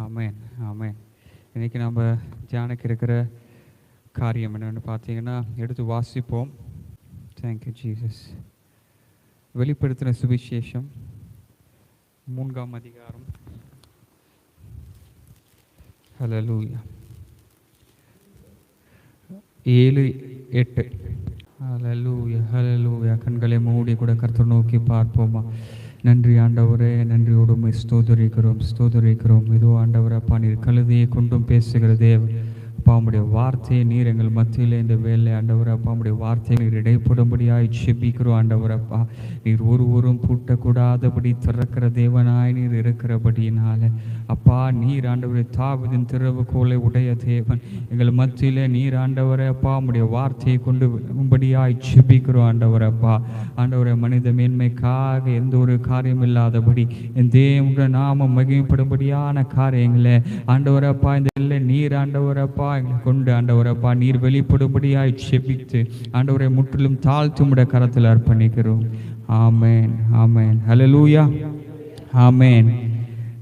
ஆமென், ஆமென். இன்னைக்கு நம்ம தியானிக்க இருக்கிற காரியம் என்னன்னு பார்த்தீங்கன்னா, எடுத்து வாசிப்போம். Thank you Jesus. வெளிப்படுத்தின சுவிசேஷம் 3ஆம் அதிகாரம். ஹல்லேலூயா. 7-8. ஹல்லேலூயா, ஹல்லேலூயா. கண்களை மூடி கூட கர்த்தரை நோக்கி பார்ப்போமா? நன்றி ஆண்டவரே, நன்றியோடு உம்மை ஸ்தோத்தரிக்கிறோம். இதோ ஆண்டவரே, அப்பா நீர் கழுதையை கொண்டும் பேசுகிற தேவன். அப்பா உம்முடைய வார்த்தையை நீர் எங்கள் மத்தியில் இந்த வேலை ஆண்டவரே, அப்பா உம்முடைய வார்த்தையை நீர் இடைப்படும்படியாய் செபிக்கிறோம் ஆண்டவரே. அப்பா நீர் ஒருவரும் பூட்டக்கூடாதபடி திறக்கிற தேவனாய் நீர் இருக்கிறபடியினால அப்பா நீர் ஆண்டவரே தாவீதின் திறவுகோலை உடைய தேவன். எங்கள் மத்தியில் நீர் ஆண்டவரே அப்பா உம்முடைய வார்த்தையை கொண்டு வரும்படியாய் செபிக்கிறோம் ஆண்டவரே. அப்பா ஆண்டவரே, மனித மேன்மைக்காக எந்த ஒரு காரியம் இல்லாதபடி என் தேவனுடைய நாமம் மகிமைப்படும்படியான காரியங்களை ஆண்டவரே அப்பா இந்த இல்லை நீர் ஆண்டவரே அப்பா எங்களை கொண்டு ஆண்டவரே அப்பா நீர் வெளிப்படும்படியாய் செபித்து ஆண்டவரை முற்றிலும் தாழ்த்தி உம்முடைய கரத்தில் அர்ப்பணிக்கிறோம். ஆமென், ஆமென். ஹல்லேலூயா, ஆமென்.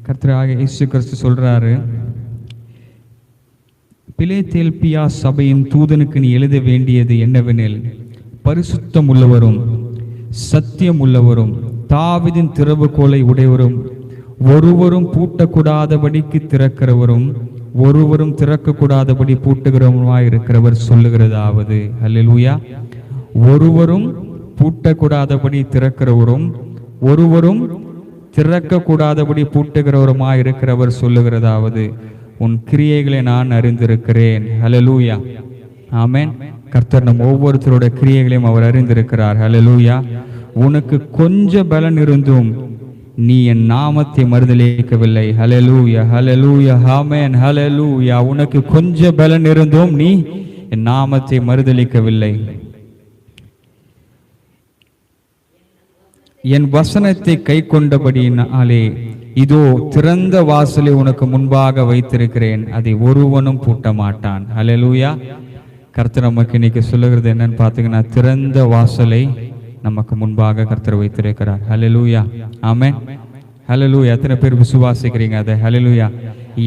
கர்த்தராகிய இயேசு கிறிஸ்து சொல்றாரு, பிலேதெல்பியா சபையின் தூதனுக்கு நீ எழுத வேண்டியது என்னவெனில், பரிசுத்தம் உள்ளவரும் சத்தியம் உள்ளவரும் தாவீதின் திறவுகோலை உடையவரும் ஒருவரும் பூட்டக்கூடாதபடிக்கு திறக்கிறவரும் ஒருவரும் திறக்கக்கூடாதபடி பூட்டுகிறவருமாய் இருக்கிறவர் சொல்லுகிறதாவது. ஹல்லேலூயா. ஒருவரும் பூட்டக்கூடாதபடி திறக்கிறவரும் ஒருவரும் திறக்கக்கூடாதபடி பூட்டுகிறவருமாய் இருக்கிறவர் சொல்லுகிறதாவது, உன் கிரியைகளை நான் அறிந்திருக்கிறேன். ஹல்லேலூயா, ஆமென். கர்த்தர் நம் ஒவ்வொருத்தரோட கிரியைகளையும் அவர் அறிந்திருக்கிறார். ஹல்லேலூயா. உனக்கு கொஞ்ச பலன் இருந்தும் நீ என் நாமத்தை மறுதலிக்கவில்லை. ஹல்லேலூயா, ஹல்லேலூயா, ஆமென், ஹல்லேலூயா. உனக்கு கொஞ்ச பலன் இருந்தும் நீ என் நாமத்தை மறுதலிக்கவில்லை. என் வசனத்தை கை கொண்டபடியினாலே இதோ திறந்த வாசலை உனக்கு முன்பாக வைத்திருக்கிறேன், அதை ஒருவனும் பூட்ட மாட்டான். ஹல்லேலூயா. கர்த்தர் நமக்கு இன்னைக்கு சொல்லுகிறது என்னன்னு பார்த்தீங்கன்னா, திறந்த வாசலை நமக்கு முன்பாக கர்த்தர் வைத்திருக்கிறார். ஹல்லேலூயா, ஆமென், ஹல்லேலூயா. எத்தனை பேர் விசுவாசிக்கிறீங்க அதை? ஹல்லேலூயா.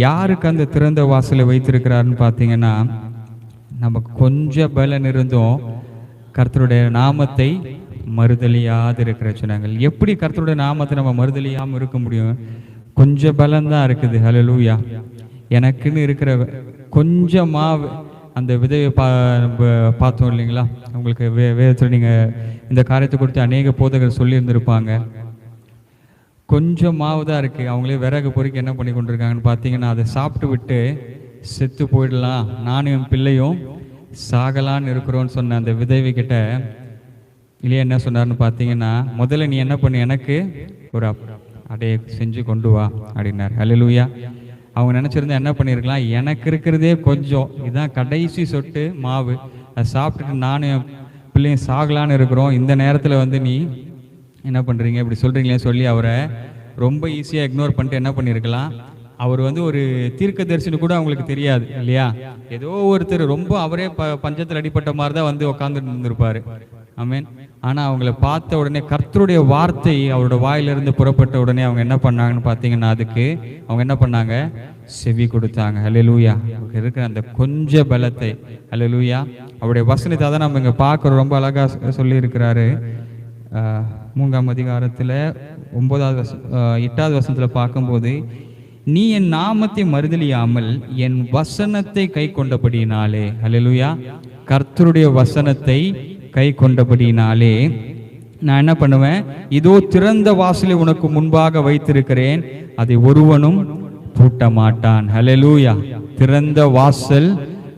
யாருக்கு அந்த திறந்த வாசலை வைத்திருக்கிறாருன்னு பார்த்தீங்கன்னா, நமக்கு கொஞ்சம் பலன் இருந்தும் கர்த்தருடைய நாமத்தை மறுதலியாது இருக்கிற ஜனங்கள். எப்படி கர்த்தருடைய நாமத்தை நம்ம மறுதலியாமல் இருக்க முடியும்? கொஞ்சம் பலன் தான் இருக்குது. ஹல்லேலூயா. எனக்குன்னு இருக்கிற கொஞ்சமா அந்த விதையை பார்த்தோம் இல்லைங்களா? உங்களுக்கு வேதத்தில் நீங்கள் இந்த காரியத்தை கொடுத்து அநேக போதகர் சொல்லியிருந்திருப்பாங்க. கொஞ்சம் மாவு தான் இருக்குது, அவங்களே விறகு பொறுக்கி என்ன பண்ணி கொண்டிருக்காங்கன்னு பார்த்தீங்கன்னா, அதை சாப்பிட்டு விட்டு செத்து போயிடலாம், நானும் என் பிள்ளையும் சாகலான்னு இருக்கிறோன்னு சொன்ன அந்த விதவை கிட்ட இல்லையா என்ன சொன்னார்னு பார்த்தீங்கன்னா, முதல்ல நீ என்ன பண்ணு, எனக்கு ஒரு அடையை செஞ்சு கொண்டு வா அப்படின்னார். ஹல்லேலூயா. அவங்க நினச்சிருந்தா என்ன பண்ணியிருக்கலாம், எனக்கு இருக்கிறதே கொஞ்சம், இதுதான் கடைசி சொட்டு மாவு, அதை சாப்பிட்டுட்டு நானும் என் பிள்ளையும் சாகலான்னு இருக்கிறோம், இந்த நேரத்தில் வந்து நீ என்ன பண்ணுறீங்க இப்படி சொல்கிறீங்களே சொல்லி அவரை ரொம்ப ஈஸியாக இக்னோர் பண்ணிட்டு என்ன பண்ணியிருக்கலாம், அவர் வந்து ஒரு தீர்க்க தரிசனம் கூட அவங்களுக்கு தெரியாது இல்லையா? ஏதோ ஒருத்தர் ரொம்ப அவரே பஞ்சத்தில் அடிப்பட்ட மாதிரி தான் வந்து உட்காந்துட்டு இருந்திருப்பாரு. ஆமென். ஆனால் அவங்கள பார்த்த உடனே கர்த்தருடைய வார்த்தை அவரோட வாயிலிருந்து புறப்பட்ட உடனே அவங்க என்ன பண்ணாங்கன்னு பார்த்தீங்கன்னா, அதுக்கு அவங்க என்ன பண்ணாங்க, செவி கொடுத்தாங்க. ஹல்லேலூயா. இருக்கிற அந்த கொஞ்ச பலத்தை, ஹல்லேலூயா, அவருடைய வசனத்தை தான் நம்ம இங்கே பார்க்குறோம். ரொம்ப அழகாக சொல்லியிருக்கிறாரு. 3ஆம் அதிகாரத்தில் 8வது வசனத்தில் பார்க்கும்போது, நீ என் நாமத்தை மறுதலியாமல் என் வசனத்தை கை கொண்டபடியினாலே, ஹல்லேலூயா, கர்த்தருடைய வசனத்தை கை கொண்டபடியினாலே நான் என்ன பண்ணுவேன், இதோ திறந்த வாசலை உனக்கு முன்பாக வைத்திருக்கிறேன், அதை ஒருவனும் பூட்ட மாட்டான். ஹல்லேலூயா. திறந்த வாசல்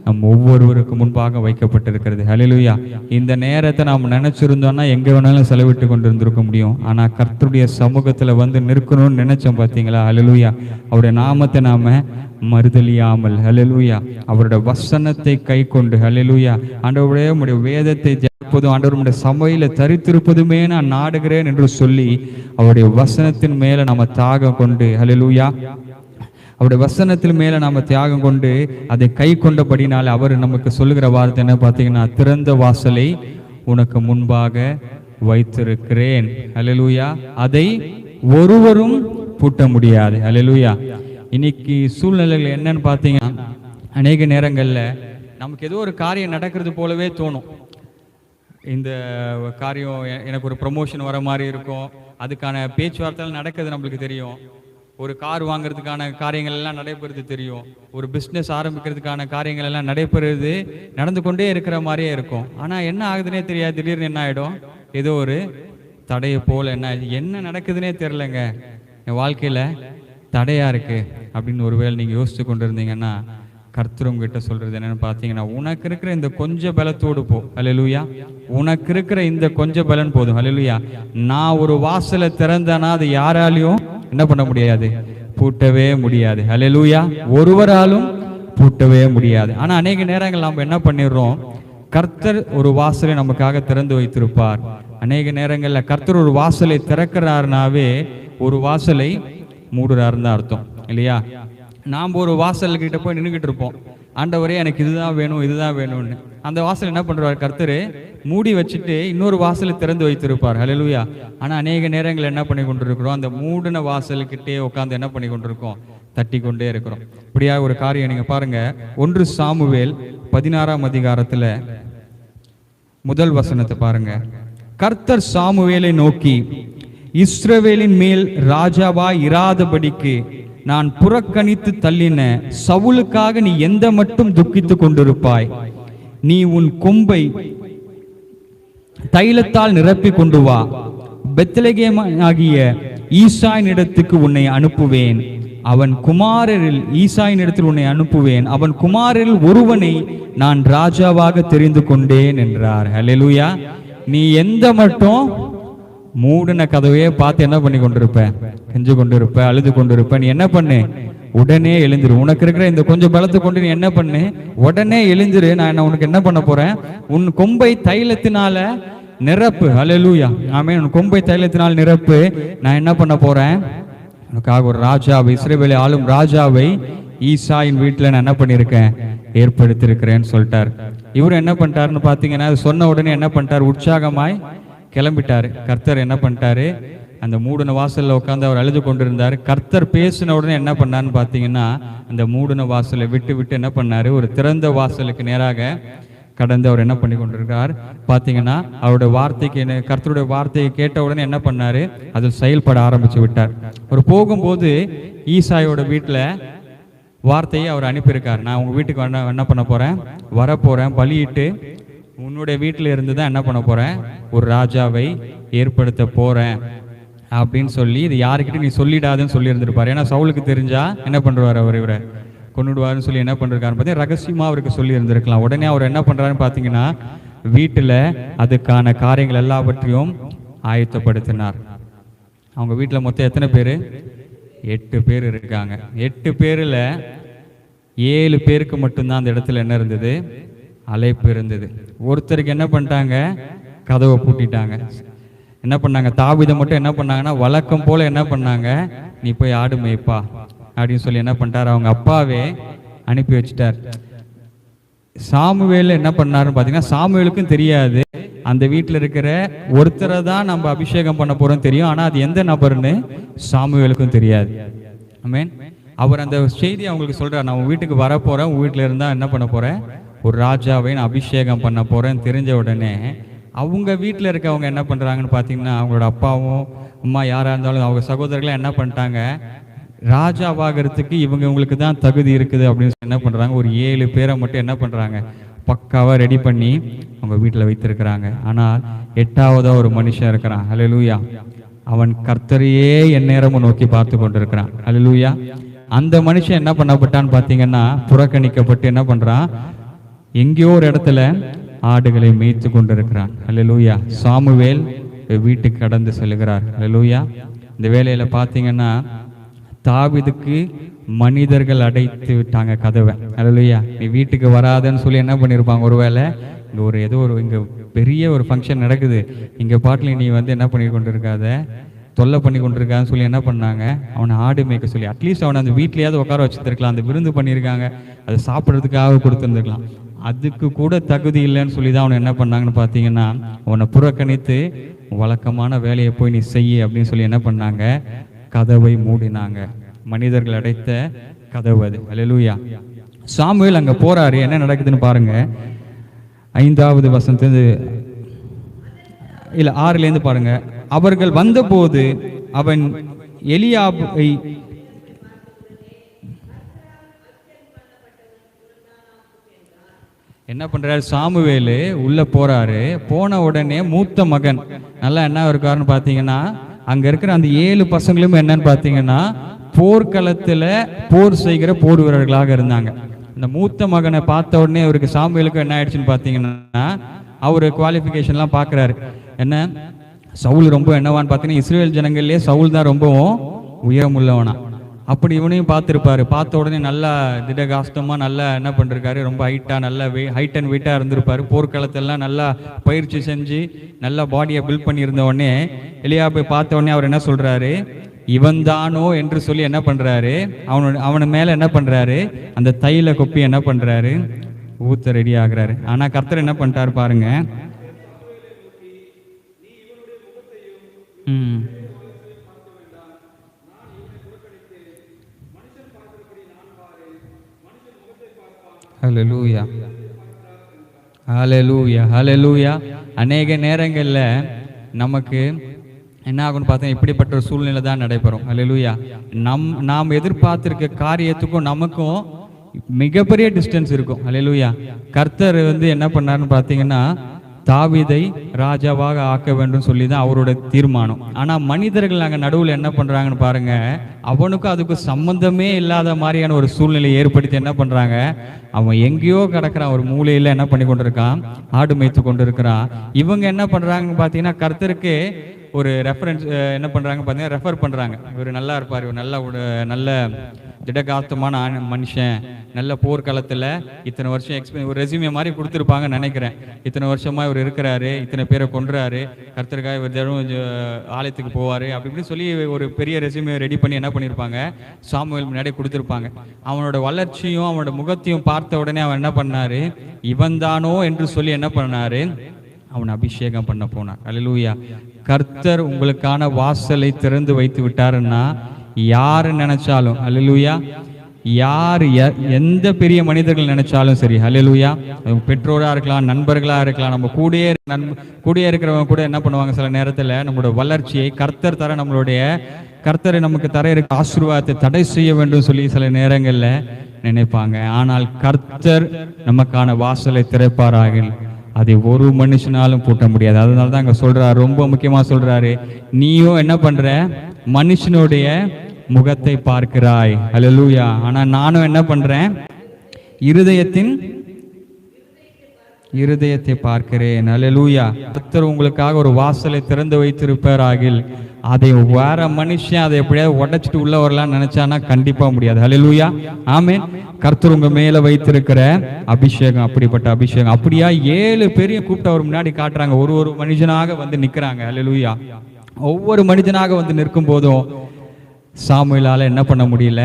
நம் ஒவ்வொருவருக்கு முன்பாக வைக்கப்பட்டிருக்கிறது. ஹல்லேலூயா. இந்த நேரத்தை நாம் நினைச்சிருந்தோம்னா எங்க வேணாலும் செலவிட்டு கொண்டு இருந்திருக்க முடியும். ஆனா கர்த்தருடைய சமூகத்துல வந்து நிற்கணும்னு நினைச்சோம் பார்த்தீங்களா? ஹல்லேலூயா. அவருடைய நாமத்தை நாம மறுதலியாமல், ஹல்லேலூயா, அவருடைய வசனத்தை கை கொண்டு, ஹல்லேலூயா, ஆண்டவரே உம்முடைய வேதத்தை ஜெபிப்பதும் ஆண்டவர் உம்முடைய சபையில தரித்திருப்பதுமே நான் நாடுகிறேன் என்று சொல்லி அவருடைய வசனத்தின் மேல நம்ம தாகம் கொண்டு, ஹல்லேலூயா, அவருடைய வசனத்தின் மேல நாம தியாகம் கொண்டு அதை கை கொண்டபடினால் அவர் நமக்கு சொல்லுகிற வார்த்தை என்ன பார்த்தீங்கன்னா, திறந்த வாசலை உனக்கு முன்பாக வைத்திருக்கிறேன். ஹல்லேலூயா. அதை ஒருவரும் பூட்ட முடியாது. ஹல்லேலூயா. இன்னைக்கு சூழ்நிலைகள் என்னன்னு பார்த்தீங்கன்னா, அநேக நேரங்களில் நமக்கு ஏதோ ஒரு காரியம் நடக்கிறது போலவே தோணும். இந்த காரியம் எனக்கு ஒரு ப்ரமோஷன் வர மாதிரி இருக்கும், அதுக்கான பேச்சுவார்த்தைகள் நடக்கிறது நம்மளுக்கு தெரியும். ஒரு கார் வாங்குறதுக்கான காரியங்கள் எல்லாம் நடைபெறுது தெரியும். ஒரு பிஸ்னஸ் ஆரம்பிக்கிறதுக்கான காரியங்கள் எல்லாம் நடந்து கொண்டே இருக்கிற மாதிரியே இருக்கும். ஆனால் என்ன ஆகுதுன்னே தெரியாது. திடீர்னு என்ன ஆகிடும், ஏதோ ஒரு தடையை போல் என்ன நடக்குதுன்னே தெரிலங்க, என் வாழ்க்கையில் தடையாக இருக்குது அப்படின்னு ஒருவேளை நீங்கள் யோசித்து கொண்டு இருந்தீங்கன்னா, கர்த்தர் உங்ககிட்ட சொல்கிறது என்னென்னு பார்த்தீங்கன்னா, உனக்கு இருக்கிற இந்த கொஞ்சம் பலத்தோடு போ. அல்லேலூயா. உனக்கு இருக்கிற இந்த கொஞ்சம் பலன் போதும். அல்லேலூயா. நான் ஒரு வாசலை திறந்தேன்னா அது யாராலையும் என்ன பண்ண முடியாது, பூட்டவே முடியாது. அல்லேலூயா. ஒருவராலும் பூட்டவே முடியாது. ஆனால் அநேக நேரங்கள் நம்ம என்ன பண்ணிடுறோம், கர்த்தர் ஒரு வாசலை நமக்காக திறந்து வைத்திருப்பார். அநேக நேரங்களில் கர்த்தர் ஒரு வாசலை திறக்கிறாருனாவே ஒரு வாசலை மூடுறாருன்னு தான் அர்த்தம், இல்லையா? நாம் ஒரு வாசல்கிட்ட போய் நின்றுக்கிட்டு இருப்போம், ஆண்டவரே எனக்கு இதுதான் வேணும் இதுதான் வேணும்னு. அந்த வாசல் என்ன பண்ணுறார், கர்த்தர் மூடி வச்சுட்டு இன்னொரு வாசலை திறந்து வைத்திருப்பார். ஹல்லேலூயா. ஆனால் அநேக நேரங்கள் என்ன பண்ணி கொண்டிருக்கிறோம், அந்த மூடின வாசல்கிட்டே உட்காந்து என்ன பண்ணி கொண்டிருக்கோம், தட்டி கொண்டே இருக்கிறோம். இப்படியா ஒரு காரியம் நீங்கள் பாருங்க, 1 சாமுவேல் 16ஆம் அதிகாரத்தில் முதல் வசனத்தை பாருங்க. கர்த்தர் சாமுவேலை நோக்கி, இஸ்ரவேலின் மேல் ராஜாவாய் இராதபடிக்கு நான் புறக்கணித்து தள்ளின சவுலுக்காக நீ எந்த மட்டும் துக்கித்து கொண்டிருப்பாய்? நீ உன் கொம்பை தைலத்தால் நிரப்பி கொண்டு வா, பெத்லகேம் ஆகிய ஈசாயின் இடத்துக்கு உன்னை அனுப்புவேன். அவன் குமாரரில் ஈசாயின் இடத்தில் உன்னை அனுப்புவேன். அவன் குமாரரில் ஒருவனை நான் ராஜாவாக தெரிந்து கொண்டேன் என்றார். ஹல்லேலூயா. நீ எந்த மட்டும் மூடின கதவையே பார்த்து என்ன பண்ணி கொண்டிருப்ப, கெஞ்சு கொண்டிருப்ப, அழுது கொண்டிருப்ப. நீ என்ன பண்ணு, உடனே எழுந்திரு. உனக்கு இருக்கிற இந்த கொஞ்சம் பலத்தை கொண்டு நீ என்ன பண்ணு, உடனே எழுந்திரு. நான் உனக்கு என்ன பண்ண போறேன், உன் கொம்பை தைலத்தினால நிரப்பு. ஹல்லேலூயா. ஆமென். உன் கொம்பை தைலத்தினால் நிரப்பு. நான் என்ன பண்ண போறேன், உனக்காக ஒரு ராஜாவை, இஸ்ரவேலை ஆளும் ராஜாவை ஈசாயின் வீட்டில் நான் என்ன பண்ணியிருக்கேன், ஏற்படுத்தியிருக்கிறேன்னு சொல்லிட்டார். இவர் என்ன பண்ணிட்டாருன்னு பார்த்தீங்கன்னா, அது சொன்ன உடனே என்ன பண்ணிட்டார், உற்சாகமாய் கிளம்பிட்டாரு. கர்த்தர் என்ன பண்ணிட்டாரு, அந்த மூடின வாசலில் உட்காந்து அவர் அழுது கொண்டிருந்தார். கர்த்தர் பேசின உடனே என்ன பண்ணாருன்னு பார்த்தீங்கன்னா, அந்த மூடின வாசலை விட்டு என்ன பண்ணாரு, ஒரு திறந்த வாசலுக்கு நேராக கடந்து அவர் என்ன பண்ணி கொண்டிருக்கார் பார்த்தீங்கன்னா, அவருடைய வார்த்தைக்கு கர்த்தருடைய வார்த்தையை கேட்ட உடனே என்ன பண்ணாரு, அதில் செயல்பட ஆரம்பிச்சு விட்டார். அவர் போகும்போது ஈசாயோட வீட்டில் வார்த்தையை அவர் அனுப்பியிருக்கார். நான் உங்கள் வீட்டுக்கு என்ன பண்ண போகிறேன், வரப்போகிறேன், பலியிட்டு உன்னுடைய வீட்டில் இருந்து தான் என்ன பண்ண போகிறேன், ஒரு ராஜாவை ஏற்படுத்த போகிறேன் அப்படின்னு சொல்லி, இது யாருக்கிட்ட நீ சொல்லிடாதுன்னு சொல்லி இருந்திருப்பார். ஏன்னா சவுலுக்கு தெரிஞ்சா என்ன பண்ணுவார், அவர் இவரை கொண்டுடுவாருன்னு சொல்லி என்ன பண்ணிருக்காருன்னு பார்த்தீங்கன்னா, ரகசியமாக அவருக்கு சொல்லி இருந்திருக்கலாம். உடனே அவர் என்ன பண்ணுறாருன்னு பார்த்தீங்கன்னா, வீட்டில் அதுக்கான காரியங்கள் எல்லாவற்றையும் ஆயத்தப்படுத்தினார். அவங்க வீட்டில் மொத்தம் எத்தனை பேர், 8 பேர் இருக்காங்க. 8 பேரில் 7 பேருக்கு மட்டும்தான் அந்த இடத்துல என்ன இருந்தது, அழைப்பு இருந்தது. ஒருத்தருக்கு என்ன பண்ணிட்டாங்க, கதவை பூட்டிட்டாங்க. என்ன பண்ணாங்க, தாவீதை மட்டும் என்ன பண்ணாங்கன்னா, வழக்கம் போல என்ன பண்ணாங்க, நீ போய் ஆடு மேய்ப்பா அப்படின்னு சொல்லி என்ன பண்ணிட்டார், அவங்க அப்பாவே அனுப்பி வச்சுட்டார். சாமுவேல் என்ன பண்ணாருன்னு பார்த்தீங்கன்னா, சாமுவேலுக்கும் தெரியாது அந்த வீட்டில் இருக்கிற ஒருத்தரை தான் நம்ம அபிஷேகம் பண்ண போறோம் தெரியும். ஆனால் அது எந்த நபர்னு சாமுவேலுக்கும் தெரியாது. ஆமென். அவர் அந்த செய்தி அவங்களுக்கு சொல்றார், நான் உன் வீட்டுக்கு வரப்போறேன், உன் வீட்டில் இருந்தால் என்ன பண்ண போறேன், ஒரு ராஜாவை நான் அபிஷேகம் பண்ண போறேன்னு தெரிஞ்ச உடனே அவங்க வீட்டில் இருக்கவங்க என்ன பண்ணுறாங்கன்னு பார்த்தீங்கன்னா, அவங்களோட அப்பாவும் அம்மா யாராக இருந்தாலும் அவங்க சகோதரர்களாம் என்ன பண்ணிட்டாங்க, ராஜாவாகிறதுக்கு இவங்களுக்கு தான் தகுதி இருக்குது அப்படின்னு சொல்லி என்ன பண்ணுறாங்க, ஒரு 7 பேரை மட்டும் என்ன பண்ணுறாங்க, பக்காவாக ரெடி பண்ணி அவங்க வீட்டில் வைத்திருக்கிறாங்க. ஆனால் 8ஆவதாக ஒரு மனுஷன் இருக்கிறான். ஹல்லேலூயா. அவன் கர்த்தரையே எந்நேரமும் நோக்கி பார்த்து கொண்டிருக்கிறான். ஹல்லேலூயா. அந்த மனுஷன் என்ன பண்ணப்பட்டான்னு பார்த்தீங்கன்னா, புறக்கணிக்கப்பட்டு என்ன பண்ணுறான், எங்கேயோ ஒரு இடத்துல ஆடுகளை மேய்த்து கொண்டிருக்கிறான். ஹல்லேலூயா. சாமுவேல் வீட்டுக்கு கடந்து செல்கிறார். ஹல்லேலூயா. இந்த வேலையில பார்த்தீங்கன்னா, தாவீதுக்கு மனிதர்கள் அடைத்து விட்டாங்க கதவை. ஹல்லேலூயா. நீ வீட்டுக்கு வராதன்னு சொல்லி என்ன பண்ணியிருப்பாங்க, ஒருவேளை இங்கே ஏதோ இங்கே பெரிய ஒரு ஃபங்க்ஷன் நடக்குது, இங்கே பாட்டில் நீ என்ன பண்ணி கொண்டிருக்காத, தொல்லை பண்ணி கொண்டிருக்கான்னு சொல்லி என்ன பண்ணாங்க, அவனை ஆடு மேய்க்க சொல்லி அட்லீஸ்ட் அவனை அந்த வீட்லையாவது உட்கார வச்சுருக்கலாம். அந்த விருந்து பண்ணியிருக்காங்க, அதை சாப்பிட்றதுக்காக கொடுத்துருந்துருக்கலாம். அதுக்கு கூட தகுதி இல்லைன்னு சொல்லி தான் அவனை என்ன பண்ணாங்கன்னு பார்த்தீங்கன்னா, அவனை புறக்கணித்து வழக்கமான வேலையை போய் நீ செய்ய அப்படின்னு சொல்லி என்ன பண்ணாங்க, கதவை மூடினாங்க. மனிதர்கள் அடைத்த கதவு அது. அல்லேலூயா. சாமுவேல் அங்க போறாரு. என்ன நடக்குதுன்னு பாருங்க. 5வது வசனத்துல இல்ல 6லேருந்து பாருங்க. அவர்கள் வந்தபோது அவன் எலியாபை என்ன பண்றாரு, சாமுவேலு உள்ள போறாரு. போன உடனே மூத்த மகன் நல்லா என்ன இருக்காருன்னு பாத்தீங்கன்னா, அங்க இருக்கிற அந்த 7 பசங்களும் என்னன்னு பாத்தீங்கன்னா போர்க்களத்துல போர் செய்கிற போர் வீரர்களாக இருந்தாங்க. இந்த மூத்த மகனை பார்த்த உடனே அவருக்கு சாமுவேலுக்கு என்ன ஆயிடுச்சுன்னு பாத்தீங்கன்னா, அவரு குவாலிஃபிகேஷன்லாம் பாக்குறாரு. என்ன, சவுல் ரொம்ப என்னவான்னு பாத்தீங்கன்னா இஸ்ரேல் ஜனங்கள்லயே சவுல் தான் ரொம்பவும் உயரமுள்ளவனா. அப்படி இவனையும் பார்த்துருப்பாரு. பார்த்த உடனே நல்லா திடகாஸ்தமா நல்லா என்ன பண்ணிருக்காரு, ரொம்ப ஹைட்டா நல்ல ஹைட் அண்ட் வெயிட்டா இருந்திருப்பாரு. போர்க்களத்தெல்லாம் நல்லா பயிற்சி செஞ்சு நல்லா பாடியை பில்ட் பண்ணியிருந்த உடனே எலியாபை பார்த்த உடனே அவர் என்ன சொல்றாரு, இவன் தானோ என்று சொல்லி என்ன பண்றாரு, அவனை மேல என்ன பண்றாரு, அந்த தைல கொப்பி என்ன பண்றாரு, ஊத்த ரெடி ஆகுறாரு. ஆனா கர்த்தர் என்ன பண்ணிட்டாரு பாருங்க. ஹல்லேலூயா, ஹல்லேலூயா, ஹல்லேலூயா. அநேக நேரங்கள்ல நமக்கு என்ன ஆகும்னு பார்த்தா இப்படிப்பட்ட ஒரு சூழ்நிலை தான் நடைபெறும். ஹல்லேலூயா. நாம் எதிர்பார்த்திருக்க காரியத்துக்கும் நமக்கும் மிகப்பெரிய டிஸ்டன்ஸ் இருக்கும். ஹல்லேலூயா. கர்த்தர் என்ன பண்ணாருன்னு பார்த்தீங்கன்னா தாவீதை ராஜாவாக ஆக்க வேண்டும் சொல்லி தான் அவரோட தீர்மானம். ஆனால் மனிதர்கள் நாங்கள் நடுவில் என்ன பண்ணுறாங்கன்னு பாருங்க, அவனுக்கும் அதுக்கும் சம்பந்தமே இல்லாத மாதிரியான ஒரு சூழ்நிலை ஏற்படுத்தி என்ன பண்ணுறாங்க, அவன் எங்கேயோ கிடக்கிறான், ஒரு மூலையில் என்ன பண்ணி கொண்டிருக்கான், ஆடு மேய்த்து கொண்டு இருக்கிறான். இவங்க என்ன பண்ணுறாங்கன்னு பார்த்தீங்கன்னா கர்த்தருக்கு ஒரு ரெஃபரன்ஸ் என்ன பண்ணுறாங்க பார்த்தீங்கன்னா ரெஃபர் பண்ணுறாங்க. இவர் நல்லா இருப்பார், இவர் நல்ல திடகாத்தமான மனுஷன், நல்ல போர்க்களத்தில் இத்தனை வருஷம் ஒரு ரெசியூமே மாதிரி கொடுத்துருப்பாங்கன்னு நினைக்கிறேன். இத்தனை வருஷமா இவர் இருக்கிறாரு, இத்தனை பேரை கொன்றாரு, கர்த்தருக்காக இவர் தினம் ஆலயத்துக்கு போவார், அப்படி இப்படி சொல்லி ஒரு பெரிய ரெசியூமே ரெடி பண்ணி என்ன பண்ணியிருப்பாங்க, சாமுவேல் முன்னாடி கொடுத்துருப்பாங்க. அவனோட வளர்ச்சியும் அவனோட முகத்தையும் பார்த்த உடனே அவன் என்ன பண்ணாரு, இவன் தானோ என்று சொல்லி என்ன பண்ணாரு, அவன் அபிஷேகம் பண்ண போனான். அல்லேலூயா. கர்த்தர் உங்களுக்கான வாசலை திறந்து வைத்து விட்டாருன்னா யாரு நினைச்சாலும், அல்லேலூயா, யார் எந்த பெரிய மனிதர்கள் நினைச்சாலும் சரி, அல்லேலூயா, பெற்றோரா இருக்கலாம், நண்பர்களா இருக்கலாம், நம்ம கூடயே இருக்கிறவங்க கூட என்ன பண்ணுவாங்க, சில நேரத்தில் நம்மளோட வளர்ச்சியை கர்த்தரை நமக்கு தர இருக்க ஆசீர்வாதத்தை தடை செய்ய வேண்டும் சொல்லி சில நேரங்கள்ல நினைப்பாங்க. ஆனால் கர்த்தர் நமக்கான வாசலை திறப்பாராக, அதை ஒரு மனுஷனாலும் பூட்ட முடியாது. அதனால தான் அங்க சொல்றாரு, ரொம்ப முக்கியமா சொல்றாரு, நீயும் என்ன பண்ற, மனுஷனுடைய முகத்தை பார்க்கிறாய், அல்லேலூயா, ஆனா நானும் என்ன பண்றேன், இருதயத்தை பார்க்கிறேன். அல்லேலூயா. கர்த்தர் உங்களுக்காக ஒரு வாசலை திறந்து வைத்திருப்பாராகில் அதை வேற மனுஷன் அதை எப்படியாவது உடைச்சிட்டு உள்ள வரலாம்னு நினைச்சானா கண்டிப்பா முடியாது. அல்லேலூயா, ஆமென். கர்த்தர் உங்க மேல வைத்திருக்கிற அபிஷேகம் அப்படிப்பட்ட அபிஷேகம். அப்படியா 7 பேரையும் கூப்பிட்டு அவர் முன்னாடி காட்டுறாங்க, ஒரு மனுஷனாக வந்து நிக்கிறாங்க. அல்லேலூயா. ஒவ்வொரு மனிதனாக வந்து நிற்கும் போதும் சாமுவேலால என்ன பண்ண முடியல,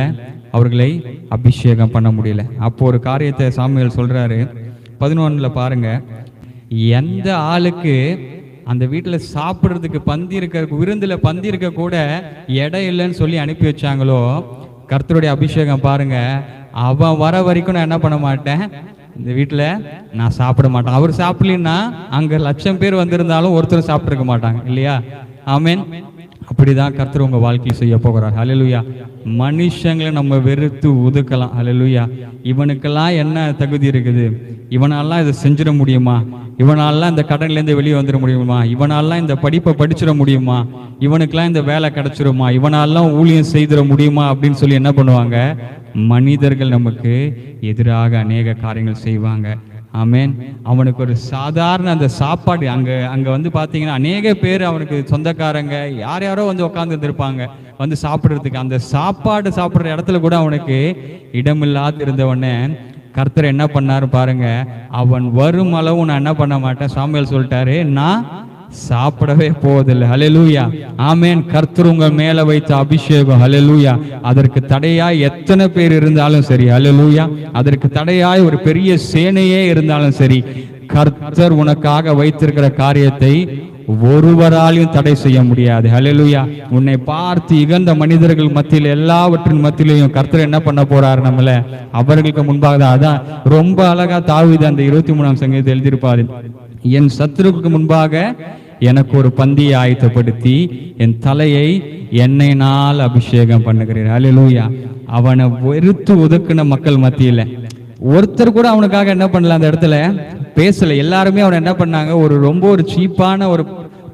அவர்களை அபிஷேகம் பண்ண முடியல. அப்போ ஒரு காரியத்தை சாமுவேல் சொல்றாரு, 11 பாருங்க, எந்த ஆளுக்கு அந்த வீட்டில் சாப்பிட்றதுக்கு விருந்துல பந்தி இருக்க கூட இடம் இல்லைன்னு சொல்லி அனுப்பி வச்சாங்களோ, கர்த்தருடைய அபிஷேகம் பாருங்க, அவன் வர வரைக்கும் நான் என்ன பண்ண மாட்டேன், இந்த வீட்டில் நான் சாப்பிட மாட்டேன். அவர் சாப்பிடலன்னா அங்க 1,00,000 பேர் வந்திருந்தாலும் ஒருத்தர் சாப்பிட்டுருக்க மாட்டாங்க, இல்லையா? ஆமென். அப்படிதான் கர்த்தர் உங்க வாழ்க்கையில் செய்ய போகிறார். அல்லேலூயா. மனுஷங்களை நம்ம வெறுத்து ஒதுக்கலாம். அல்லேலூயா. இவனுக்கெல்லாம் என்ன தகுதி இருக்குது, இவனாலாம் இதை செஞ்சிட முடியுமா, இவனாலாம் இந்த கடன்லேருந்து வெளியே வந்துட முடியுமா, இவனாலாம் இந்த படிப்பை படிச்சிட முடியுமா, இவனுக்கெல்லாம் இந்த வேலை கிடைச்சிருமா, இவனாலாம் ஊழியம் செய்திட முடியுமா அப்படின்னு சொல்லி என்ன பண்ணுவாங்க, மனிதர்கள் நமக்கு எதிராக அநேக காரியங்கள் செய்வாங்க. ஆமென். அவனுக்கு ஒரு சாதாரண அந்த சாப்பாடு அங்க வந்து பாத்தீங்கன்னா அநேக பேர் அவனுக்கு சொந்தக்காரங்க யாரோ வந்து உட்கார்ந்து இருப்பாங்க வந்து சாப்பிடுறதுக்கு. அந்த சாப்பாடு சாப்பிடுற இடத்துல கூட அவனுக்கு இடமில்லாது இருந்தவனே கர்த்தர் என்ன பண்ணாரு பாருங்க, அவன் வரும் அளவு நான் என்ன பண்ண மாட்டேன், சாமுவேல் சொல்லிட்டாரு, நான் சாப்பிடவே போவதில்லை. ஹல்லேலூயா, ஆமென். கர்த்தர் உங்க மேல வைத்த அபிஷேகம், ஹல்லேலூயா, அதற்கு தடையாய் எத்தனை பேர் இருந்தாலும் சரி, ஹல்லேலூயா, அதற்கு தடையாய் ஒரு பெரிய சேனையே இருந்தாலும் சரி, கர்த்தர் உனக்காக வைத்திருக்கிற காரியத்தை ஒருவராலையும் தடை செய்ய முடியாது. ஹல்லேலூயா. உன்னை பார்த்து இகழ்ந்த மனிதர்கள் மத்தியில் எல்லாவற்றின் மத்தியிலையும் கர்த்தர் என்ன பண்ண போறாரு நம்மள? அவர்களுக்கு முன்பாக தான். அதான் ரொம்ப அழகா தாவீது அந்த 23ஆம் சங்கீதத்தில் எழுதியிருப்பாரு, என் சத்துருவுக்கு முன்பாக எனக்கு ஒரு பந்தியை ஆயத்தப்படுத்தி என் தலையை எண்ணெயினால் அபிஷேகம் பண்ணுகிறேன். ஹல்லேலூயா. அவனை வெறுத்து ஒதுக்கின மக்கள் மத்தியில ஒருத்தர் கூட அவனுக்காக என்ன பண்ணல, அந்த இடத்துல பேசல. எல்லாருமே அவனை என்ன பண்ணாங்க, ரொம்ப ஒரு சீப்பான ஒரு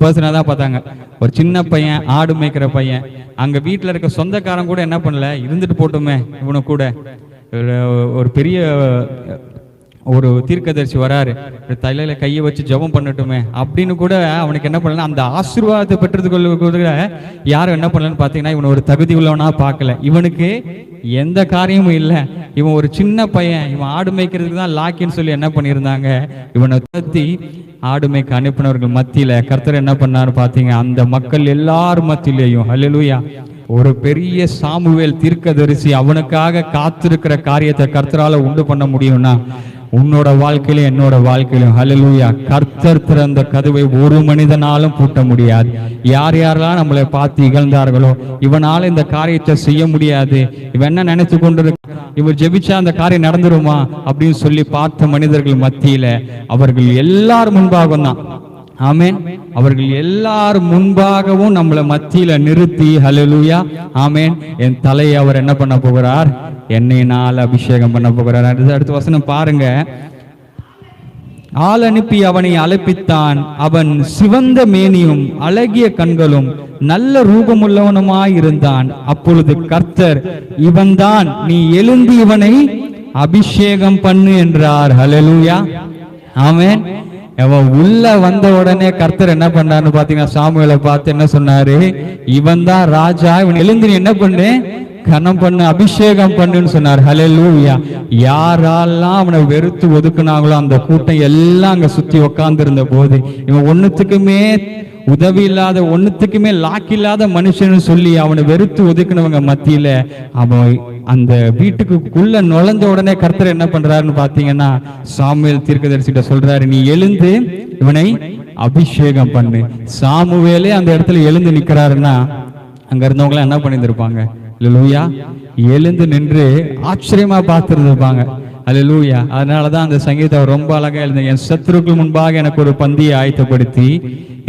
பர்சனாக தான் பார்த்தாங்க. ஒரு சின்ன பையன், ஆடு மேய்க்கிற பையன். அங்க வீட்டில் இருக்க சொந்தக்காரன் கூட என்ன பண்ணல, இருந்துட்டு போட்டுமே இவனை கூட. ஒரு பெரிய ஒரு தீர்க்கதரிசி வராரு, தலையில கையை வச்சு ஜெபம் பண்ணட்டுமே அப்படின்னு கூட அவனுக்கு என்ன பண்ணல, அந்த ஆசீர்வாதத்தை பெற்றதுக்குள்ள கூட யாரும் என்ன பண்ணலன்னு பார்த்தீங்கன்னா இவனை ஒரு தகுதி உள்ளவனா பார்க்கல. இவனுக்கு எந்த காரியமும் இல்லை, இவன் ஒரு சின்ன பையன், இவன் ஆடு மேய்க்கிறதுக்கு தான் லாக்கின்னு சொல்லி என்ன பண்ணியிருந்தாங்க, இவனை தத்தி ஆடு மேய்க்க அனுப்பினவர்கள் மத்தியில கர்த்தர் என்ன பண்ணாரு பார்த்தீங்க, அந்த மக்கள் எல்லாரும் மத்தியிலேயும் ஹல்லேலூயா ஒரு பெரிய சாமுவேல் தீர்க்கதரிசி அவனுக்காக காத்திருக்கிற காரியத்தை கர்த்தரால உண்டு பண்ண முடியும்னா உன்னோட வாழ்க்கையிலும் என்னோட வாழ்க்கையிலும் ஹல்லேலூயா கர்த்தர் திறந்த கதவை ஒரு மனிதனாலும் பூட்ட முடியாது. யார் யாரெல்லாம் நம்மளை பார்த்து இகழ்ந்தார்களோ, இவனால இந்த காரியத்தை செய்ய முடியாது, இவன் என்ன நினைச்சு கொண்டிருக்க, இவர் ஜெபிச்சா அந்த காரியம் நடந்துருமா அப்படின்னு சொல்லி பார்த்த மனிதர்கள் மத்தியில அவர்கள் எல்லாரும் முன்பாக தான், ஆமேன், அவர்கள் எல்லாரும் முன்பாகவும் நம்மளை மத்தியில நிறுத்தி ஹல்லேலூயா ஆமேன் என் தலையை அவர் என்ன பண்ண போகிறார், எண்ணெயினால் அபிஷேகம் பண்ண போகிறார். அடுத்த வசனம் பாருங்க, ஆள் அனுப்பி அவனை அழைப்பித்தான், அவன் சிவந்த மேனியும் அழகிய கண்களும் நல்ல ரூபமுள்ளவனுமாய் இருந்தான். அப்பொழுது கர்த்தர், இவன்தான், நீ எழுந்து இவனை அபிஷேகம் பண்ணு என்றார். ஹல்லேலூயா ஆமேன். அவன் உள்ள வந்த உடனே கர்த்தர் என்ன பண்ணாருன்னு பாத்தீங்கன்னா சாமுவேலை பார்த்து என்ன சொன்னாரு, இவன் தான் ராஜா, இவன் எழுந்து நீ என்ன பண்ணு, கனம் பண்ணு, அபிஷேகம் பண்ணுன்னு சொன்னார். ஹல்லேலூயா. யாரெல்லாம் அவனை வெறுத்து ஒதுக்குனாங்களோ அந்த கூட்டம் எல்லாம் அங்க சுத்தி உட்கார்ந்து இருந்த போது இவன் ஒன்னுத்துக்குமே உதவி இல்லாத, ஒன்னுத்துக்குமே லாக் இல்லாத மனுஷன்னு சொல்லி அவனை வெறுத்து ஒதுக்குனவங்க மத்தியில அவன் அந்த வீட்டுக்குள்ள நுழைஞ்ச உடனே கர்த்தர் என்ன பண்றாருன்னு பாத்தீங்கன்னா சாமுவேல் தீர்க்கதரிசிட்ட சொல்றாரு, நீ எழுந்து இவனை அபிஷேகம் பண்ணு. சாமுவேலே அந்த இடத்துல எழுந்து நிக்கிறாருன்னா அங்க இருந்தவங்க என்ன பண்ணிருப்பாங்க, அல்லேலூயா, எழுந்து நின்று ஆச்சரியமா பார்த்திருந்திருப்பாங்க. அல்லேலூயா. அதனாலதான் அந்த சங்கீதம் ரொம்ப அழகா எழுந்த, என் சத்துருக்கள் முன்பாக எனக்கு ஒரு பந்தியை ஆயத்தப்படுத்தி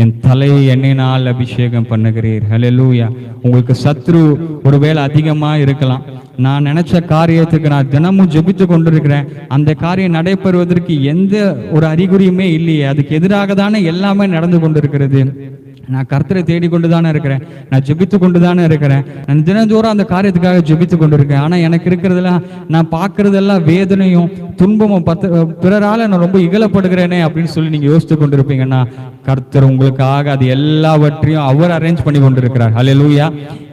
என் தலையை எண்ணெயினால் அபிஷேகம் பண்ணுகிறீர். ஹல்லேலூயா. உங்களுக்கு சத்ரு ஒருவேளை அதிகமா இருக்கலாம். நான் நினைச்ச காரியத்துக்கு நான் தினமும் ஜெபித்து கொண்டிருக்கிறேன், அந்த காரியம் நடைபெறுவதற்கு எந்த ஒரு அறிகுறியுமே இல்லையே, அதுக்கு எதிராக தானே எல்லாமே நடந்து கொண்டிருக்கிறது. நான் கர்த்தரை தேடிக்கொண்டு தானே இருக்கிறேன், நான் ஜெபித்து கொண்டு தானே இருக்கிறேன், நான் தினந்தோறும் அந்த காரியத்துக்காக ஜெபித்து கொண்டிருக்கேன். ஆனா எனக்கு இருக்கிறதெல்லாம், நான் பார்க்கறதெல்லாம் வேதனையும் துன்பமும், பிறரால நான் ரொம்ப இகழப்படுகிறேனே அப்படின்னு சொல்லி நீங்க யோசித்து கொண்டிருப்பீங்கன்னா கர்த்தர் உங்களுக்காக அது எல்லாவற்றையும் அவர் அரேஞ்ச் பண்ணி கொண்டிருக்கிறார். ஹல்லேலூயா.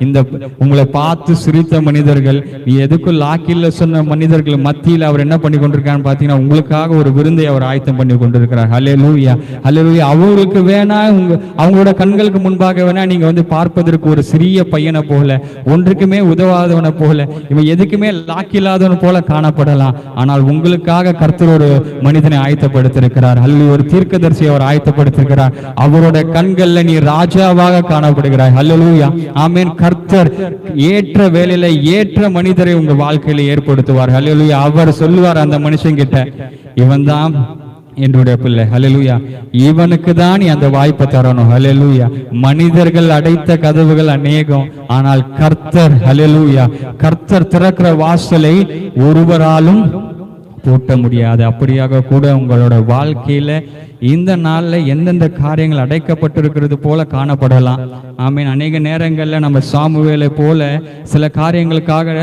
இந்த உங்களை பார்த்து சிரித்த மனிதர்கள், நீ எதுக்கும் லாக்கில்ல சொன்ன மனிதர்கள் மத்தியில் அவர் என்ன பண்ணி கொண்டிருக்கான்னு பாத்தீங்கன்னா உங்களுக்காக ஒரு விருந்தை அவர் ஆயத்தம் பண்ணி கொண்டிருக்கிறார். ஹல்லேலூயா. ஹல்லேலூயா. அவங்களுக்கு வேணா அவங்களோட கண்களுக்கு முன்பாக வேணா நீங்க பார்ப்பதற்கு ஒரு சிறிய பையனை போல, ஒன்றுக்குமே உதவாதவனை போல, இவன் எதுக்குமே லாக்கில்லாதவன் போல காணப்படலாம். ஆனால் உங்களுக்காக கர்த்தர் ஒரு மனிதனை ஆயத்தப்படுத்திருக்கிறார். அல்லது ஒரு தீர்க்கதரிசியை அவர் ஆயத்தப்படுத்திருக்கிறார். அவரோட கண்கள்ல நீ ராஜாவாக காணப்படுகிறாய். ஹல்லேலூயா ஆமென். கர்த்தர் ஏற்ற வேளையில ஏற்ற மனிதரை உங்க வாழ்க்கையில ஏற்படுத்துவார். ஹல்லேலூயா. அவர் சொல்லுவார் அந்த மனுஷன் கிட்ட, இவன் தான் என்னுடைய பிள்ளை. ஹல்லேலூயா. இவனுக்கு தான் நீ அந்த வாய்ப்பை தரணும். ஹல்லேலூயா. மனிதர்கள் அடைத்த கதவுகள் அநேகம், ஆனால் கர்த்தர், ஹல்லேலூயா, கர்த்தர் திறக்கிற வாசலை ஒருவராலும் பூட்ட முடியாது. அப்படியாக கூட உங்களோட வாழ்க்கையில இந்த நாள்ல எந்தெந்த காரியங்கள் அடைக்கப்பட்டிருக்கிறது போல காணப்படலாம். ஆமீன். அநேக நேரங்கள்ல நம்ம சாமுவேலை போல சில காரியங்களுக்காக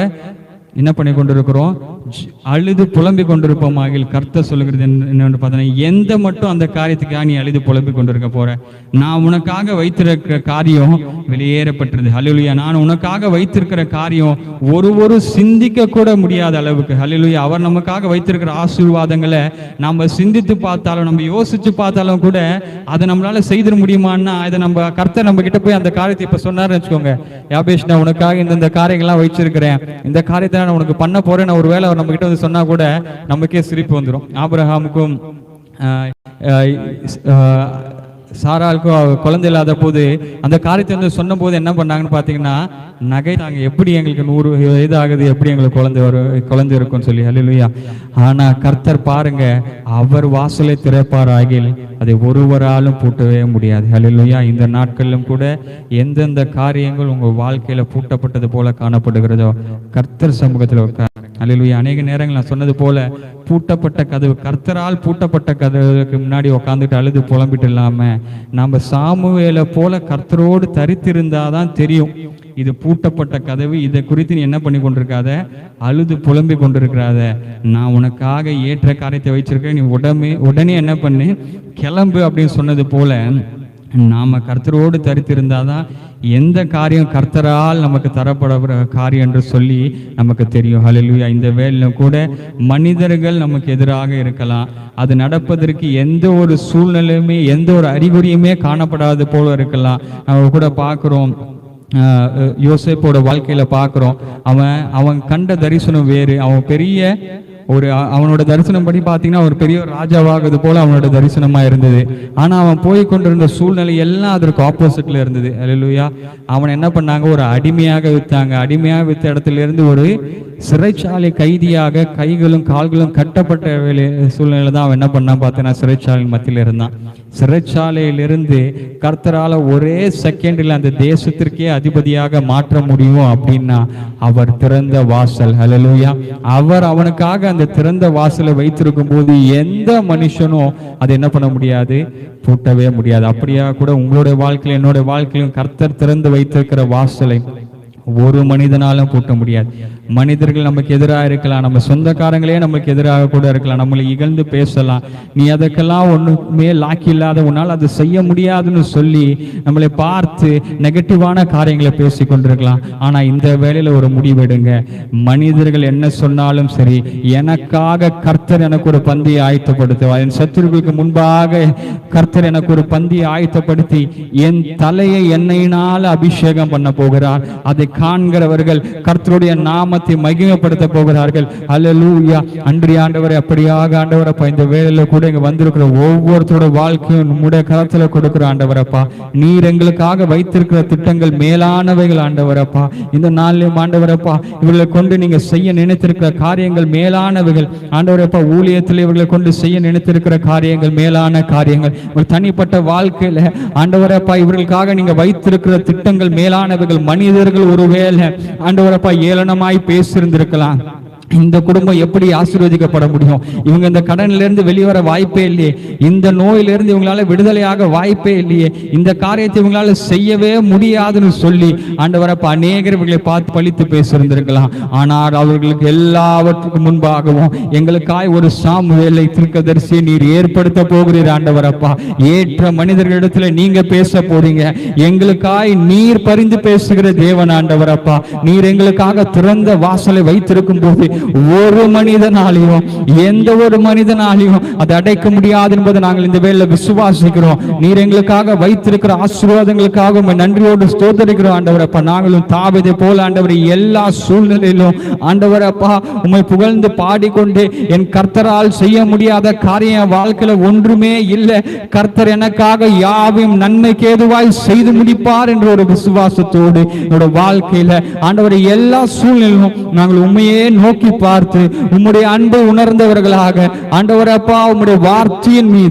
என்ன பண்ணி கொண்டிருக்கிறோம், அழுது புலம்பிக் கொண்டிருப்போம். ஆகில் கர்த்தர் சொல்லுகிறது என்னன்னு பார்த்தீங்கன்னா, எந்த மட்டும் அந்த காரியத்துக்காக நீ அழுது புலம்பிக் கொண்டிருக்க போற, நான் உனக்காக வைத்திருக்கிற காரியம் வெளியேறப்பட்டது. ஹல்லேலூயா. நான் உனக்காக வைத்திருக்கிற காரியம் ஒரு சிந்திக்க கூட முடியாத அளவுக்கு, ஹல்லேலூயா, அவர் நமக்காக வைத்திருக்கிற ஆசீர்வாதங்களை நம்ம சிந்தித்து பார்த்தாலும், நம்ம யோசிச்சு பார்த்தாலும் கூட அதை நம்மளால செய்திட முடியுமான்னா, இதை நம்ம கர்த்தர் நம்ம கிட்ட போய் அந்த காரியத்தை இப்ப சொன்னார்னு வச்சுக்கோங்க, யாபேஷ் நான் உனக்காக இந்த காரியங்கள்லாம் வச்சிருக்கிறேன், இந்த காரியத்தை நான் உனக்கு பண்ண போறேன், ஒரு வேலை நம்ம கிட்ட வந்து சொன்னா கூட நமக்கே சிரிப்பு வந்துடும். ஆபிரகாமுக்கும் சாராளுக்கும் குழந்தை இல்லாத போது அந்த காரியத்தை வந்து சொன்ன போது என்ன பண்ணாங்கன்னு பார்த்தீங்கன்னா, நகை நாங்கள் எப்படி எங்களுக்கு 100 வயது ஆகுது, எப்படி எங்களுக்கு குழந்தை இருக்கும்னு சொல்லி. ஹல்லேலூயா. ஆனா கர்த்தர் பாருங்க, அவர் வாசலை திறப்பாராகில் அதை ஒருவராலும் பூட்டவே முடியாது. ஹல்லேலூயா. இந்த நாட்களிலும் கூட எந்தெந்த காரியங்கள் உங்க வாழ்க்கையில பூட்டப்பட்டது போல காணப்படுகிறதோ கர்த்தர் சமூகத்தில் உட்கார். ஹல்லேலூயா. அநேக நேரங்கள் நான் சொன்னது போல பூட்டப்பட்ட கதவு, கர்த்தரால் பூட்டப்பட்ட கதவுக்கு முன்னாடி உட்காந்துட்டு அழுது புலம்பிட்டு இல்லாம நம்ம சாமுவேலை போல கர்த்தரோடு தரித்திருந்தாதான் தெரியும் இது பூட்டப்பட்ட கதவு, இதை குறித்து நீ என்ன பண்ணி கொண்டிருக்காத, அழுது புலம்பி கொண்டிருக்கிறாத. நான் உனக்காக ஏற்ற காரியத்தை வச்சிருக்கேன், நீ உடனே என்ன பண்ணு, கிளம்பு அப்படின்னு சொன்னது போல நாம கர்த்தரோடு தரித்திருந்தாதான் எந்த காரியம் கர்த்தரால் நமக்கு தரப்படுற காரியம் என்று சொல்லி நமக்கு தெரியும். ஹல்லேலூயா. இந்த வேளையிலும் கூட மனிதர்கள் நமக்கு எதிராக இருக்கலாம், அது நடப்பதற்கு எந்த ஒரு சூழ்நிலையுமே எந்த ஒரு அறிகுறியுமே காணப்படாத போல இருக்கலாம். நம்ம கூட பார்க்குறோம், யோசேப்போட வாழ்க்கையில பார்க்குறோம், அவன் கண்ட தரிசனம் வேறு. அவன் பெரிய அவனோட தரிசனம் படி பார்த்தீங்கன்னா ஒரு பெரிய ராஜாவாகுது போல அவனோட தரிசனமா இருந்தது. ஆனா அவன் போய் கொண்டிருந்த சூழ்நிலை எல்லாம் அதற்கு ஆப்போசிட்ல இருந்தது. ஹல்லேலூயா. அவன் என்ன பண்ணாங்க, ஒரு அடிமையாக வித்தாங்க. அடிமையாக வித்த இடத்துல இருந்து ஒரு சிறைச்சாலை கைதியாக கைகளும் கால்களும் கட்டப்பட்ட சூழ்நிலை தான் அவன் என்ன பண்ணான் பார்த்தீங்கன்னா சிறைச்சாலை மத்தியில் இருந்தான். சிறைச்சாலையிலிருந்து கர்த்தரால ஒரே செகண்டில் அந்த தேசத்திற்கே அதிபதியாக மாற்ற முடியும் அப்படின்னா அவர் திறந்த வாசல். ஹல்லேலூயா. அவர் அவனுக்காக அந்த திறந்த வாசலை வைத்திருக்கும் போது எந்த மனுஷனும் அதை என்ன பண்ண முடியாது, பூட்டவே முடியாது. அப்படியா கூட உங்களுடைய வாழ்க்கையில என்னுடைய வாழ்க்கையிலும் கர்த்தர் திறந்து வைத்திருக்கிற வாசலை ஒரு மனிதனாலும் பூட்ட முடியாது. மனிதர்கள் நமக்கு எதிராக இருக்கலாம், நம்ம சொந்தக்காரங்களே நமக்கு எதிராக கூட இருக்கலாம், நம்மளை இகழ்ந்து பேசலாம், நீ அதற்கெல்லாம் ஒண்ணுமே லாக்கி இல்லாத உன்னால் அது செய்ய முடியாதுன்னு சொல்லி நம்மளை பார்த்து நெகட்டிவான காரியங்களை பேசி கொண்டிருக்கலாம். ஆனா இந்த வேளையில ஒரு முடிவெடுங்க, மனிதர்கள் என்ன சொன்னாலும் சரி, எனக்காக கர்த்தர் எனக்கு ஒரு பந்தியை ஆயத்தப்படுத்துவார். என் சத்துருக்களுக்கு முன்பாக கர்த்தர் எனக்கு ஒரு பந்தியை ஆயத்தப்படுத்தி என் தலையை எண்ணெயினால் அபிஷேகம் பண்ண போகிறார். அதை காண்கிறவர்கள் கர்த்தருடைய நாமத்தை மகிமைப்படுத்த போகிறார்கள். அல்லேலூயா. அன்றைய ஆண்டவரை அப்படியாக ஆண்டவரப்பா இந்த வேளையில கூட இங்க வந்திருக்கிற ஒவ்வொருத்தரோட வாழ்க்கையும் நம்முடைய கரத்துல கொடுக்கிற ஆண்டவரப்பா, நீர் எங்களுக்காக வைத்திருக்கிற திட்டங்கள் மேலானவைகள் ஆண்டவரப்பா. இந்த நாளிலும் ஆண்டவரப்பா இவர்களை கொண்டு நீங்க செய்ய நினைத்திருக்கிற காரியங்கள் மேலானவைகள் ஆண்டவரப்பா. ஊழியத்தில் இவர்களை கொண்டு செய்ய நினைத்திருக்கிற காரியங்கள் மேலான காரியங்கள். ஒரு தனிப்பட்ட வாழ்க்கையில ஆண்டவரப்பா இவர்களுக்காக நீங்க வைத்திருக்கிற திட்டங்கள் மேலானவைகள். மனிதர்கள் ஒருவேளை ஆண்டவரப்பா ஏளனமாய் பேசியிருந்திருக்கலாம், இந்த குடும்பம் எப்படி ஆசீர்வதிக்கப்பட முடியும், இவங்க இந்த கடன்ல இருந்து வெளிவர வாய்ப்பே இல்லையே, இந்த நோயிலிருந்து இவங்களால விடுதலையாக வாய்ப்பே இல்லையே, இந்த காரியத்தை இவங்களால செய்யவே முடியாதுன்னு சொல்லி ஆண்டவரப்பா அநேகர் இவர்களை பார்த்து பழித்து பேசியிருந்திருக்கலாம். ஆனால் அவர்களுக்கு எல்லாவற்றுக்கும் முன்பாகவும் எங்களுக்காய் ஒரு சாமுவேலை தீர்க்கதரிசியை நீர் ஏற்படுத்த போகிறீர் ஆண்டவரப்பா. ஏற்ற மனிதர்களிடத்துல நீங்க பேச போறீங்க, எங்களுக்காய் நீர் பரிந்து பேசுகிற தேவன் ஆண்டவரப்பா. நீர் எங்களுக்காக திறந்த வாசலை வைத்திருக்கும் போது ஒரு மனிதனாலையும் எந்த ஒரு மனிதனாலையும் அதை அடைக்க முடியாது என்பதை நாங்கள் இந்த வேளையில விசுவாசிக்கிறோம். நீர் எங்களுக்காக வைத்திருக்கிற ஆசீர்வாதங்களுக்காக உம்மை நன்றியோடு ஸ்தோத்திரிக்கிறோம் ஆண்டவரப்பா. நாங்களும் தாவீதை போல ஆண்டவரே எல்லா சூழ்நிலையிலும் ஆண்டவரப்பா உம்மை புகழ்ந்து பாடிக்கொண்டு என் கர்த்தரால் செய்ய முடியாத காரியம் வாழ்க்கையில ஒன்றுமே இல்லை, கர்த்தர் எனக்காக யாவையும் நன்மைக்கு ஏதுவாய் செய்து முடிப்பார் என்ற ஒரு விசுவாசத்தோடு என்னோட வாழ்க்கையில ஆண்டவரை எல்லா சூழ்நிலையிலும் நாங்கள் உண்மையே நோக்கி பார்த்து உம்முடைய அன்பை உணர்ந்தவர்களாக ஆண்டவரப்பா உம்முடைய வார்த்தையின் மீது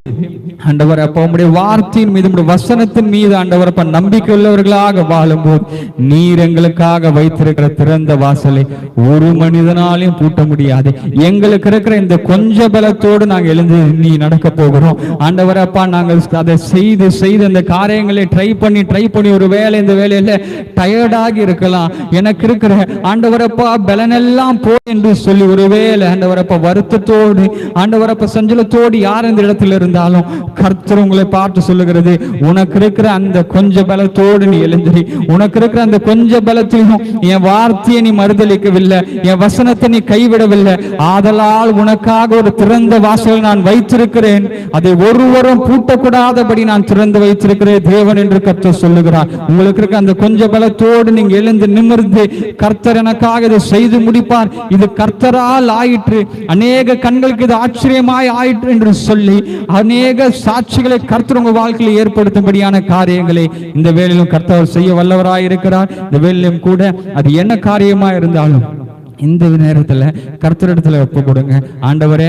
ஆண்டவரப்பா உம்முடைய வார்த்தையின் மீது உம்முடைய வசனத்தின் மீது ஆண்டவரப்பா நம்பிக்கை உள்ளவர்களாக வாழும்போது நீர் எங்களுக்காக வைத்திருக்கிற திறந்த வாசலை ஒரு மனிதனாலையும் பூட்ட முடியாது. எங்களுக்கு இருக்கிற இந்த கொஞ்ச பலத்தோடு நாங்கள் எழுந்து நீ நடக்க போகிறோம் ஆண்டவரப்பா. நாங்கள் அதை செய்து செய்து இந்த காரியங்களை ட்ரை பண்ணி ஒரு வேலை இந்த வேலையில டயர்டாகி இருக்கலாம், எனக்கு இருக்கிற ஆண்டவரப்பா பலனெல்லாம் போ என்று சொல்லி ஒரு வேலை ஆண்டவரப்பா வருத்தத்தோடு ஆண்டவரப்பா சஞ்சலத்தோடு யார் இந்த இடத்துல இருந்தாலும் கர்த்தர் உங்களை பார்த்து சொல்லுகிறது, உனக்கு இருக்கிற அந்த கொஞ்ச பலத்தோடு நீ எழுந்திரி, உனக்கு இருக்கிற அந்த கொஞ்ச பலத்திலும் என் வார்த்தையை நீ மறுதளிக்கவில்லை, என் வசனத்தை நீ கைவிடவில்லை, ஆதலால் உனக்காக ஒரு திறந்த வாசல் நான் வைத்திருக்கிறேன், அதை ஒருவரும் பூட்டக்கூடாதபடி நான் திறந்து வைத்திருக்கிறேன் தேவன் என்று கர்த்தர் சொல்லுகிறார். உங்களுக்கு இருக்க அந்த கொஞ்ச பலத்தோடு நீங்க எழுந்து நிமிர்ந்து கர்த்தர் எனக்காக இதை செய்து முடிப்பார், இது கர்த்தரால் ஆயிற்று, அநேக கண்களுக்கு இது ஆச்சரியமாய் ஆயிற்று என்று சொல்லி அநேக சாட்சிகளை கர்த்தர் உங்க வாழ்க்கையில் ஏற்படுத்தும்படியான காரியங்களை இந்த வேளையிலும் கர்த்தர் செய்ய வல்லவராய் இருக்கிறார். இந்த வேளையிலும் கூட அது என்ன காரியமா இருந்தாலும் இந்த நேரத்துல கர்த்தரிடத்துல ஒப்பு கொடுங்க. ஆண்டவரே,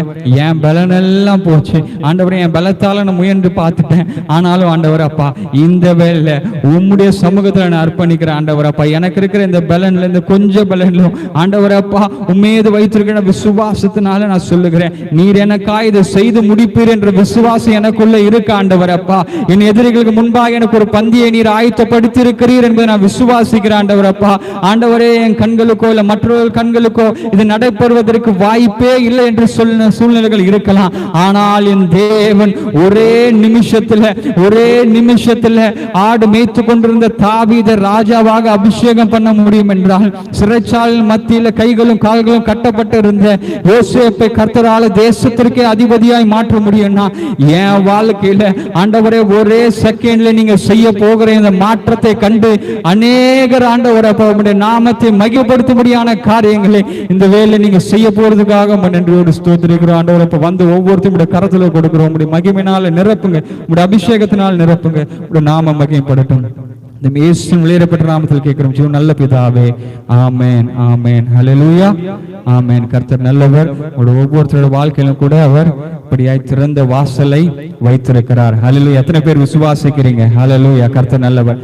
என் பலன் எல்லாம் போச்சு, ஆண்டவரே என் பலத்தால நான் முயன்று பார்த்துட்டேன், ஆனாலும் ஆண்டவர் அப்பா இந்த வேலை உம்முடைய சமூகத்துல நான் அர்ப்பணிக்கிறேன். ஆண்டவர் அப்பா, எனக்கு இருக்கிற இந்த பலன்ல இந்த கொஞ்சம் பலன்லும் ஆண்டவர் அப்பா உம்மீது வைத்திருக்கிற விசுவாசத்தினால நான் சொல்லுகிறேன், நீர் எனக்கா இதை செய்து முடிப்பீர் என்ற விசுவாசம் எனக்குள்ள இருக்கு. ஆண்டவர் அப்பா, என் எதிரிகளுக்கு முன்பாக எனக்கு ஒரு பந்தியை நீர் ஆயத்தப்படுத்தி இருக்கிறீர் என்பதை நான் விசுவாசிக்கிறேன். ஆண்டவர் அப்பா, ஆண்டவரே என் கண்களுக்கோ இல்ல மற்றவர்கள் கண்களுக்கோ இது நடைபெறுவதற்கு வாய்ப்பே இல்லை என்று சொன்ன சூழ்நிலைகள் இருக்கலாம். ஆனால் என் தேவன் ஒரே நிமிஷத்துல ஆடு மேய்த்து கொண்டிருந்த தாவீதை ராஜாவாக அபிஷேகம் பண்ண முடியும் என்றால், சிறைச்சாலையின் மத்தியில கைகளும் கால்களும் கட்டப்பட்டு இருந்த யோசேப்பை கர்த்தரால தேசத்திற்கே அதிபதியாய் மாற்ற முடியும்னா, என் வாழ்க்கையில ஆண்டவரே ஒரே செகண்ட்ல நீங்க செய்ய போகிற இந்த மாற்றத்தை கண்டு அநேகர் ஆண்டவரை உம்முடைய நாமத்தை மகிமைப்படுத்தும்படியான காரியங்களை இந்த வேலை நீங்க செய்ய போறதுக்காக நன்றியோடு ஸ்தோத்திரிக்கிறோம். ஆண்டவரை இப்ப வந்து ஒவ்வொருத்தரும் கரத்துல கொடுக்கிறோம். உங்களுடைய மகிமையினால நிரப்புங்க, உங்களுடைய அபிஷேகத்தினால் நிரப்புங்க, உங்களுடைய நாம மகிமைப்படட்டும். இந்த இயேசுவின் வெளியேறப்பட்ட நாமத்தில் கேட்கிறோம் ஜீவன் நல்ல பிதாவே, ஆமென் ஆமென் ஹல்லேலூயா ஆமென். கர்த்தர் நல்லவர். உங்களுடைய ஒவ்வொருத்தரோட வாழ்க்கையிலும் கூட அவர் இப்படியாய் திறந்த வாசலை வைத்திருக்கிறார். ஹல்லேலூயா. எத்தனை பேர் விசுவாசிக்கிறீங்க? ஹல்லேலூயா. கர்த்தர் நல்லவர்.